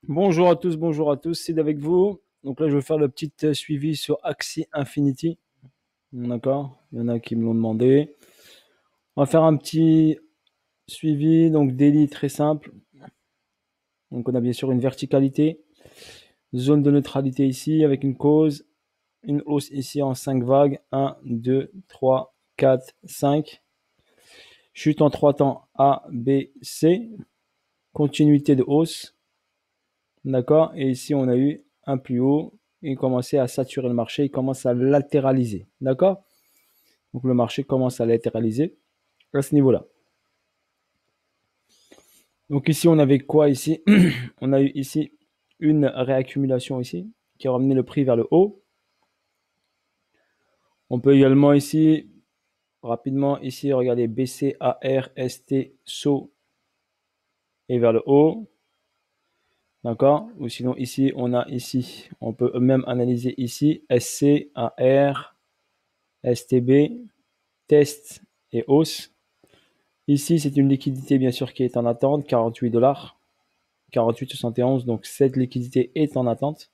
Bonjour à tous, c'est avec vous. Donc là, je vais faire le petit suivi sur Axie Infinity. D'accord? Il y en a qui me l'ont demandé. On va faire un petit suivi, donc daily très simple. Donc on a bien sûr une verticalité, zone de neutralité ici avec une cause, une hausse ici en 5 vagues. 1, 2, 3, 4, 5. Chute en 3 temps A, B, C. Continuité de hausse. D'accord? Et ici, on a eu un plus haut. Il commençait à saturer le marché. Il commence à latéraliser. D'accord? Donc, le marché commence à latéraliser à ce niveau-là. Donc, ici, on avait quoi ici? On a eu ici une réaccumulation ici qui a ramené le prix vers le haut. On peut également ici, rapidement, ici, regarder BC, AR, ST, SO et vers le haut. D'accord? Ou sinon, ici, on a ici, on peut même analyser ici SC, AR, STB, test et hausse. Ici, c'est une liquidité bien sûr qui est en attente, 48 dollars, 48,71. Donc cette liquidité est en attente.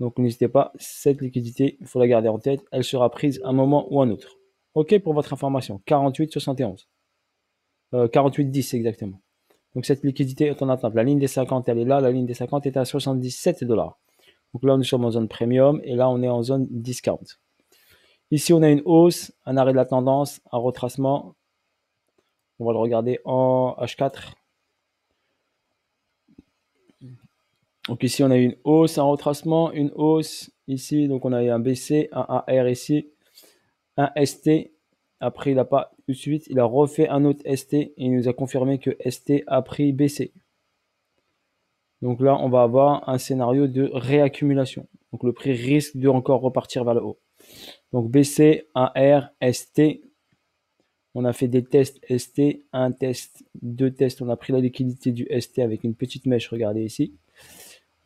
Donc n'hésitez pas, cette liquidité, il faut la garder en tête. Elle sera prise à un moment ou un autre. OK pour votre information, 48,71. 48,10 exactement. Donc cette liquidité est en attente. La ligne des 50, elle est là. La ligne des 50 est à 77 dollars. Donc là, nous sommes en zone premium et là, on est en zone discount. Ici, on a une hausse, un arrêt de la tendance, un retracement. On va le regarder en H4. Donc ici, on a une hausse, un retracement, une hausse ici. Donc on a eu un BC, un AR ici, un ST. Après, il n'a pas eu de suite. Il a refait un autre ST et il nous a confirmé que ST a pris BC. Donc là, on va avoir un scénario de réaccumulation. Donc le prix risque de encore repartir vers le haut. Donc BC, AR, ST. On a fait des tests ST, un test, deux tests. On a pris la liquidité du ST avec une petite mèche. Regardez ici.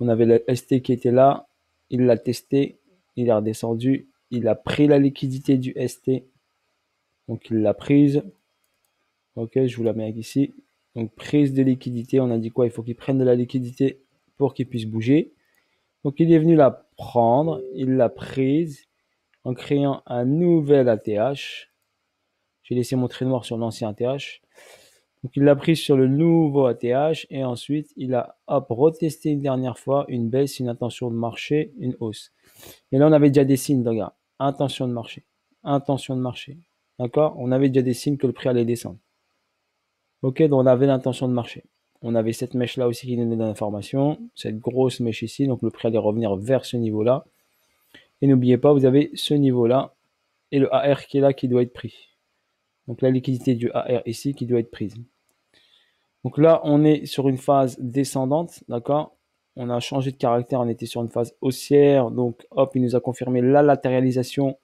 On avait le ST qui était là. Il l'a testé. Il est redescendu. Il a pris la liquidité du ST. Donc il l'a prise. Ok, je vous la mets ici. Donc prise de liquidité. On a dit quoi? Il faut qu'il prenne de la liquidité pour qu'il puisse bouger. Donc il est venu la prendre. Il l'a prise en créant un nouvel ATH. J'ai laissé mon trait noir sur l'ancien ATH. Donc il l'a pris sur le nouveau ATH et ensuite il a retesté une dernière fois une baisse, une intention de marché, une hausse. Et là on avait déjà des signes, regarde, intention de marché, intention de marché. D'accord? On avait déjà des signes que le prix allait descendre. Ok, donc on avait l'intention de marché. On avait cette mèche là aussi qui donnait de l'information, cette grosse mèche ici, donc le prix allait revenir vers ce niveau-là. Et n'oubliez pas, vous avez ce niveau-là et le AR qui est là qui doit être pris. Donc la liquidité du AR ici qui doit être prise. Donc là, on est sur une phase descendante, d'accord? On a changé de caractère, on était sur une phase haussière. Donc, hop, il nous a confirmé la latéralisation,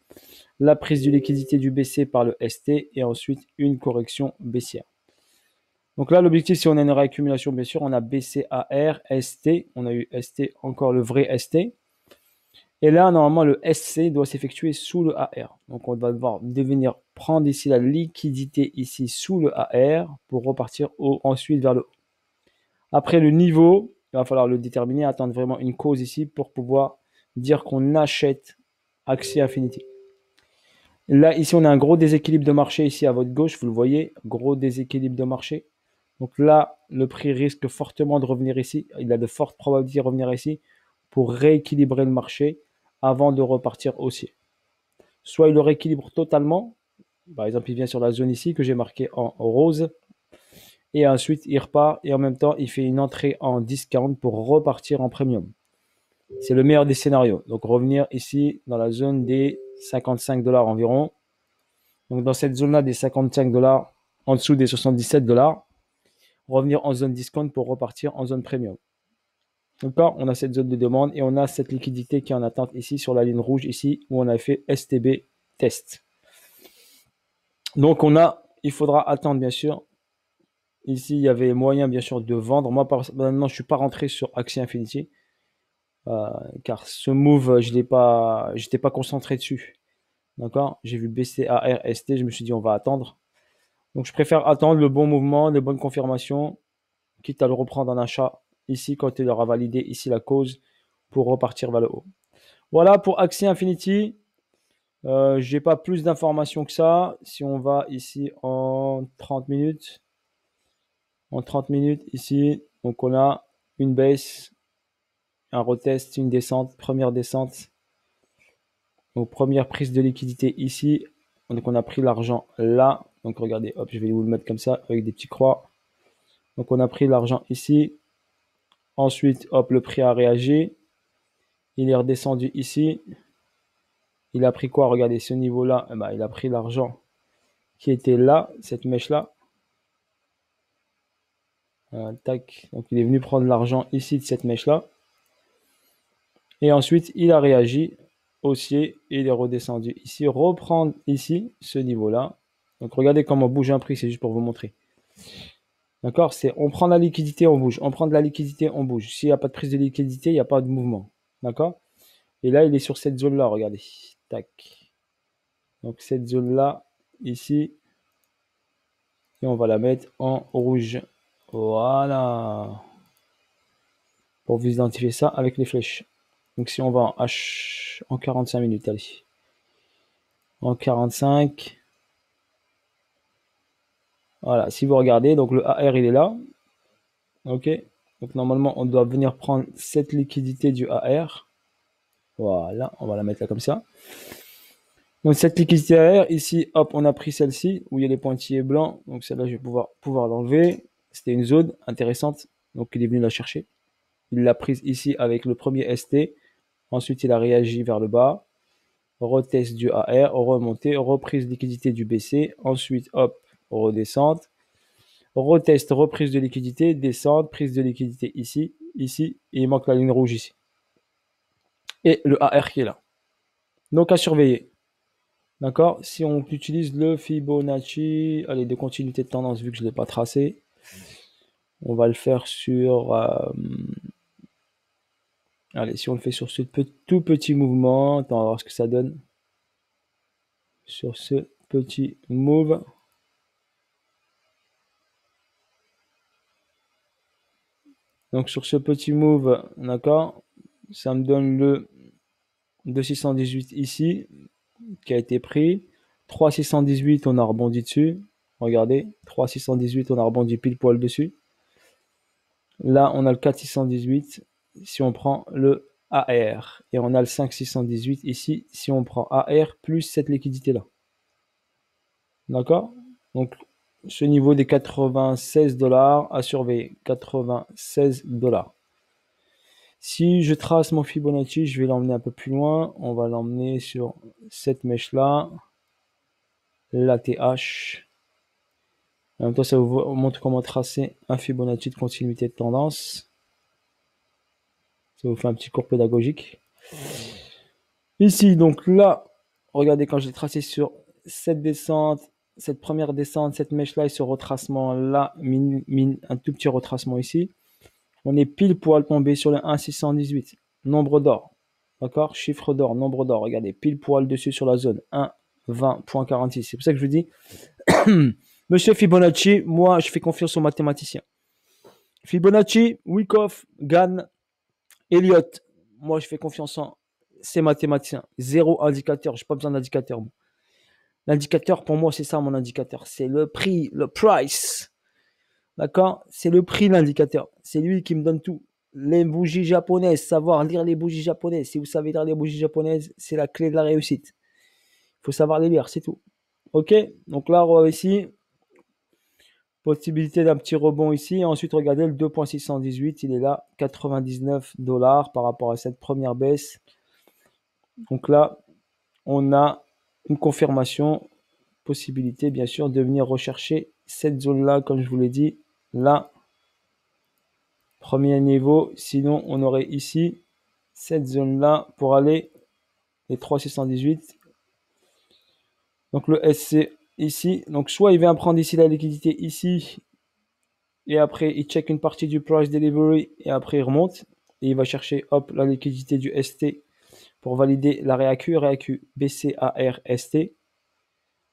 la prise de liquidité du BC par le ST et ensuite une correction baissière. Donc là, l'objectif, si on a une réaccumulation, bien sûr, on a BCAR, ST, on a eu ST, encore le vrai ST. Et là, normalement, le SC doit s'effectuer sous le AR. Donc, on va devoir devenir prendre ici la liquidité ici sous le AR pour repartir ensuite vers le haut. Après le niveau, il va falloir le déterminer, attendre vraiment une cause ici pour pouvoir dire qu'on achète Axie Infinity. Là, ici, on a un gros déséquilibre de marché ici à votre gauche, vous le voyez, gros déséquilibre de marché. Donc là, le prix risque fortement de revenir ici. Il a de fortes probabilités de revenir ici pour rééquilibrer le marché avant de repartir haussier. Soit il le rééquilibre totalement, par exemple, il vient sur la zone ici que j'ai marqué en rose, et ensuite il repart et en même temps il fait une entrée en discount pour repartir en premium. C'est le meilleur des scénarios. Donc revenir ici dans la zone des 55 dollars environ. Donc dans cette zone-là des 55 dollars, en dessous des 77 dollars, revenir en zone discount pour repartir en zone premium. D'accord? On a cette zone de demande et on a cette liquidité qui est en attente ici sur la ligne rouge ici où on a fait STB test. Donc il faudra attendre bien sûr. Ici, il y avait moyen bien sûr de vendre. Moi, personnellement, je ne suis pas rentré sur Axie Infinity. Car ce move, je n'étais pas concentré dessus. D'accord? J'ai vu BCAR, ST, je me suis dit on va attendre. Donc je préfère attendre le bon mouvement, les bonnes confirmations, quitte à le reprendre en achat ici quand il aura validé ici la cause pour repartir vers le haut. Voilà pour Axie Infinity. J'ai pas plus d'informations que ça. Si on va ici en 30 minutes, ici, donc on a une baisse, un retest, une descente, première descente. Donc première prise de liquidité ici. Donc on a pris l'argent là. Donc regardez, hop, je vais vous le mettre comme ça avec des petits croix. Donc on a pris l'argent ici. Ensuite, hop, le prix a réagi. Il est redescendu ici. Il a pris quoi? Regardez, ce niveau-là, eh ben, il a pris l'argent qui était là, cette mèche-là. Tac. Donc il est venu prendre l'argent ici de cette mèche-là. Et ensuite, il a réagi haussier et il est redescendu ici. Reprendre ici ce niveau-là. Donc regardez comment bouge un prix, c'est juste pour vous montrer. D'accord? C'est on prend la liquidité, on bouge. On prend de la liquidité, on bouge. S'il n'y a pas de prise de liquidité, il n'y a pas de mouvement. D'accord? Et là, il est sur cette zone-là, regardez. Tac. Donc cette zone-là, ici. Et on va la mettre en rouge. Voilà. Pour vous identifier ça avec les flèches. Donc si on va en H en 45 minutes, allez. En 45. Voilà, si vous regardez, donc le AR il est là. Ok. Donc normalement on doit venir prendre cette liquidité du AR. Voilà, on va la mettre là comme ça. Donc cette liquidité AR, ici, hop, on a pris celle-ci, où il y a les pointillés blancs. Donc celle-là, je vais pouvoir l'enlever. C'était une zone intéressante. Donc il est venu la chercher. Il l'a prise ici avec le premier ST. Ensuite, il a réagi vers le bas. Retest du AR, remontée, reprise liquidité du BC. Ensuite, hop, redescente. Retest, reprise de liquidité, descente, prise de liquidité ici, ici. Et il manque la ligne rouge ici. Et le AR qui est là. Donc à surveiller. D'accord? Si on utilise le Fibonacci, allez, de continuité de tendance, vu que je ne l'ai pas tracé, on va le faire sur... allez, si on le fait sur ce tout petit mouvement, attends, on va voir ce que ça donne. Sur ce petit move. Donc sur ce petit move, d'accord, ça me donne le 2618 ici, qui a été pris. 3618, on a rebondi dessus. Regardez, 3618, on a rebondi pile poil dessus. Là, on a le 4618 si on prend le AR. Et on a le 5618 ici si on prend AR plus cette liquidité-là. D'accord? Donc, ce niveau des 96 $ à surveiller. 96 $. Si je trace mon Fibonacci, je vais l'emmener un peu plus loin. On va l'emmener sur cette mèche-là. L'ATH. En même temps, ça vous montre comment tracer un Fibonacci de continuité de tendance. Ça vous fait un petit cours pédagogique. Ici, donc là, regardez quand je l'ai tracé sur cette descente, cette première descente, cette mèche-là et ce retracement-là, un tout petit retracement ici. On est pile poil tombé sur le 1,618. Nombre d'or. D'accord? Chiffre d'or, nombre d'or. Regardez, pile poil dessus sur la zone. 1,20.46. C'est pour ça que je vous dis, Monsieur Fibonacci, moi, je fais confiance aux mathématiciens. Fibonacci, Wyckoff, Gann, Elliott. Moi, je fais confiance en ces mathématiciens. Zéro indicateur. Je n'ai pas besoin d'indicateur. L'indicateur, pour moi, c'est ça mon indicateur. C'est le prix, le price. D'accord? C'est le prix, l'indicateur. C'est lui qui me donne tout. Les bougies japonaises, savoir lire les bougies japonaises. Si vous savez lire les bougies japonaises, c'est la clé de la réussite. Il faut savoir les lire, c'est tout. Ok? Donc là, on voit ici, possibilité d'un petit rebond ici. Ensuite, regardez le 2.618, il est là, 99 $ par rapport à cette première baisse. Donc là, on a une confirmation, possibilité bien sûr de venir rechercher cette zone-là, comme je vous l'ai dit, là. Premier niveau, sinon on aurait ici cette zone-là pour aller les 3,618. Donc le SC ici, donc soit il vient prendre ici la liquidité ici, et après il check une partie du price delivery, et après il remonte, et il va chercher hop la liquidité du ST pour valider la réacu BCAR ST.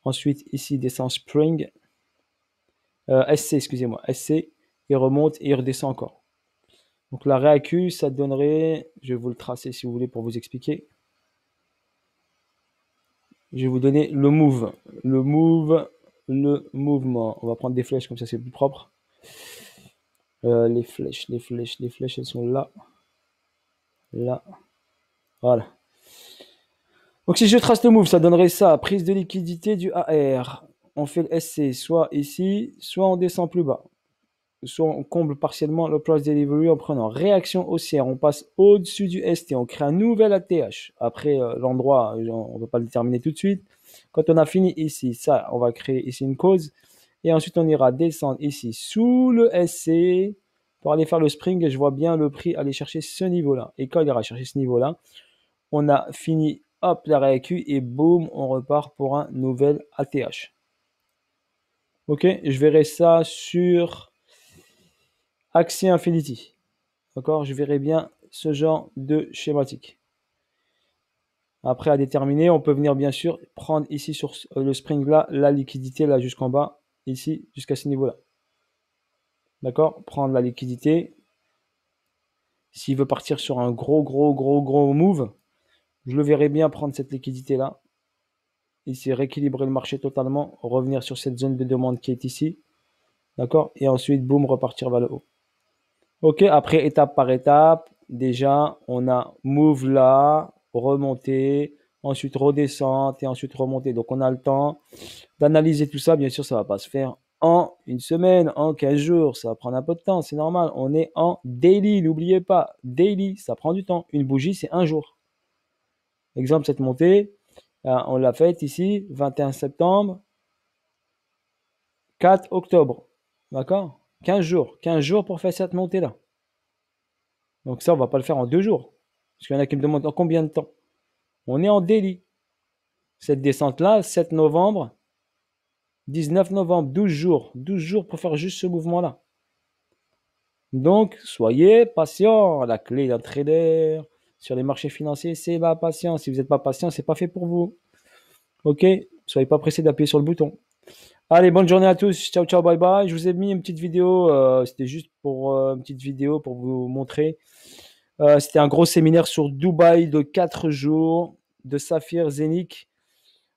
Ensuite ici descend Spring, SC excusez-moi, SC, il remonte et il redescend encore. Donc la réacu, ça donnerait, je vais vous le tracer si vous voulez pour vous expliquer. Je vais vous donner le move, le mouvement. On va prendre des flèches comme ça, c'est plus propre. Les flèches, elles sont là, là, voilà. Donc si je trace le move, ça donnerait ça, prise de liquidité du AR. On fait le SC, soit ici, soit on descend plus bas. Soit on comble partiellement le price delivery en prenant réaction haussière. On passe au-dessus du ST, on crée un nouvel ATH. Après, l'endroit, on ne peut pas le déterminer tout de suite. Quand on a fini ici, ça, on va créer ici une cause. Et ensuite, on ira descendre ici sous le SC pour aller faire le spring. Et je vois bien le prix aller chercher ce niveau-là. Et quand il ira chercher ce niveau-là, on a fini, hop, la réacu et boum, on repart pour un nouvel ATH. Ok, je verrai ça sur Axie Infinity. D'accord, je verrai bien ce genre de schématique. Après, à déterminer, on peut venir bien sûr prendre ici sur le spring là, la liquidité là jusqu'en bas, ici, jusqu'à ce niveau-là. D'accord, prendre la liquidité. S'il veut partir sur un gros move, je le verrai bien prendre cette liquidité là. Ici, rééquilibrer le marché totalement, revenir sur cette zone de demande qui est ici. D'accord, et ensuite, boum, repartir vers le haut. Ok, après, étape par étape, déjà, on a move là, remonter, ensuite redescente et ensuite remonter. Donc, on a le temps d'analyser tout ça. Bien sûr, ça ne va pas se faire en une semaine, en 15 jours. Ça va prendre un peu de temps, c'est normal. On est en daily, n'oubliez pas. Daily, ça prend du temps. Une bougie, c'est un jour. Exemple, cette montée, on l'a faite ici, 21 septembre, 4 octobre. D'accord? 15 jours. 15 jours pour faire cette montée-là. Donc ça, on va pas le faire en 2 jours. Parce qu'il y en a qui me demandent en combien de temps. On est en daily. Cette descente-là, 7 novembre, 19 novembre, 12 jours. 12 jours pour faire juste ce mouvement-là. Donc, soyez patient. La clé d'un trader sur les marchés financiers, c'est la patience. Si vous n'êtes pas patient, c'est pas fait pour vous. Ok? Soyez pas pressé d'appuyer sur le bouton. Allez, bonne journée à tous. Ciao, ciao, bye bye. Je vous ai mis une petite vidéo. C'était juste pour une petite vidéo pour vous montrer. C'était un gros séminaire sur Dubaï de 4 jours de Saphir Zénith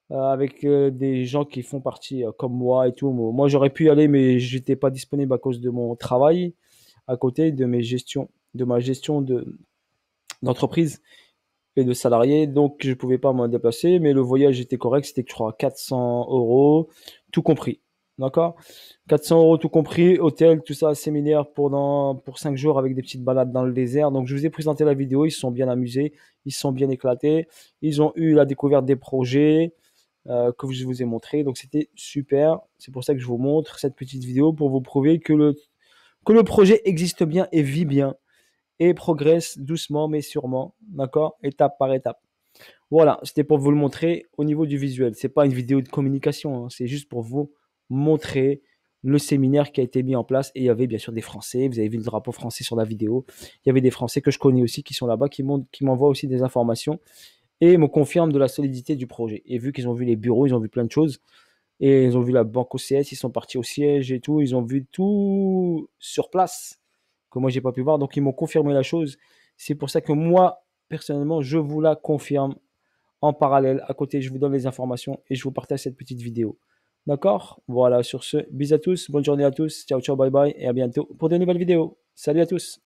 avec des gens qui font partie comme moi et tout. Moi, j'aurais pu y aller, mais j'étais pas disponible à cause de mon travail à côté de ma gestion d'entreprise et de salariés. Donc, je pouvais pas me déplacer, mais le voyage était correct. C'était, je crois, 400 euros, tout compris. D'accord? 400 euros tout compris, hôtel, tout ça, séminaire pour 5 jours avec des petites balades dans le désert. Donc, je vous ai présenté la vidéo. Ils se sont bien amusés. Ils se sont bien éclatés. Ils ont eu la découverte des projets que je vous ai montré. Donc, c'était super. C'est pour ça que je vous montre cette petite vidéo pour vous prouver que le projet existe bien et vit bien et progresse doucement mais sûrement. D'accord? Étape par étape. Voilà, c'était pour vous le montrer au niveau du visuel. C'est pas une vidéo de communication, hein, c'est juste pour vous montrer le séminaire qui a été mis en place. Et il y avait bien sûr des Français. Vous avez vu le drapeau français sur la vidéo. Il y avait des Français que je connais aussi qui sont là-bas, qui m'envoient aussi des informations et me confirment de la solidité du projet. Et vu qu'ils ont vu les bureaux, ils ont vu plein de choses. Et ils ont vu la banque au CS, ils sont partis au siège et tout. Ils ont vu tout sur place que moi, j'ai pas pu voir. Donc, ils m'ont confirmé la chose. C'est pour ça que moi, personnellement, je vous la confirme en parallèle. À côté, je vous donne les informations et je vous partage cette petite vidéo. D'accord? Voilà, sur ce, bisous à tous, bonne journée à tous, ciao, ciao, bye bye et à bientôt pour de nouvelles vidéos. Salut à tous!